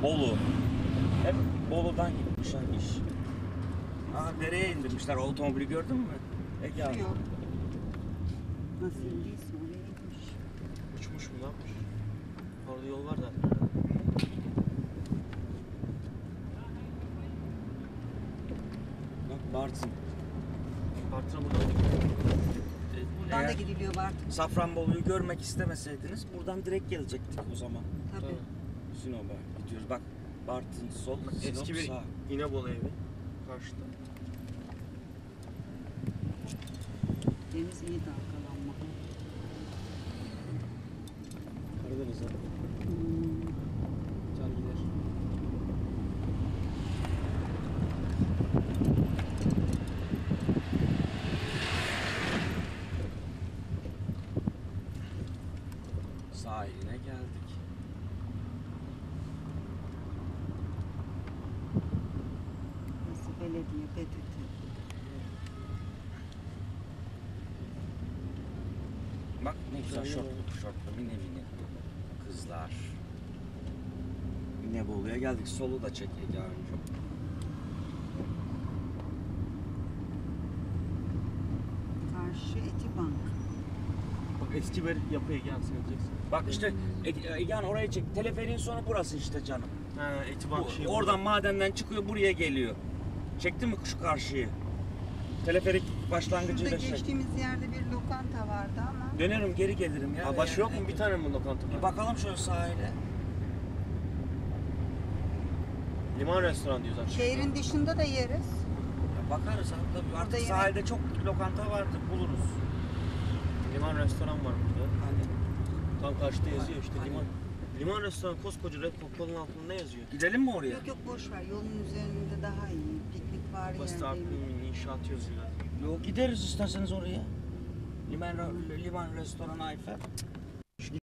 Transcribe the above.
Bolu. Hep Bolu'dan gitmişler iş. Aa, dereye indirmişler. Otomobili gördün mü? Ege abi. Yok. Nasıl indiyse oraya inmiş. Uçmuş mu, ne yapmış? Orada yol var da. Bak Bartın. Bartın'a buradan Buradan da Eğer gidiliyor Bartın. Safranbolu'yu görmek istemeseydiniz buradan direkt gelecektik o zaman. Tabii. Sinop'a gidiyoruz. Bak Bartın sol, Sinop eski bir sağ. İnebolu evi. Karşıda. Deniz iyi dalgalanma. Karadeniz'e. Hmm. Can gider. Sahiline geldik. Burası belediye, PTT. Bak ne güzel Güzel şortlu mini mini kızlar. İnebolu'ya geldik. Solu da çek Ege abicim. Karşı Etibank. Bak eski bir yapıya gelsin edeceksin. Bak işte Egehan oraya çek. Teleferiğin sonu burası işte canım. Ha, Etibank şey. Oradan madenden çıkıyor buraya geliyor. Çektin mi şu karşıyı? Teleferik başlangıcıyla Şurada şey. geçtiğimiz yerde bir lokanta vardı ama. Dönerim geri gelirim ya. Ha, başı yok mu? Bir tane mi lokanta Bir var? bakalım şöyle sahile. Liman restoran diyor zaten. Şehrin dışında da yeriz. Ya bakarız abi tabii. Artık yemek- sahilde çok lokanta vardır buluruz. Liman restoran var burada. Hani Tam karşıda yazıyor işte Hani- liman. Liman restoran koskoca Red Coca-Cola'nın altında ne yazıyor? gidelim mi oraya? Yok yok boş ver. Yolun üzerinde daha iyi. Piknik var Basit yerdeyim. Akgün'ün inşaat yazıyor. Yok gideriz isterseniz oraya. Liman restoran Ayfer.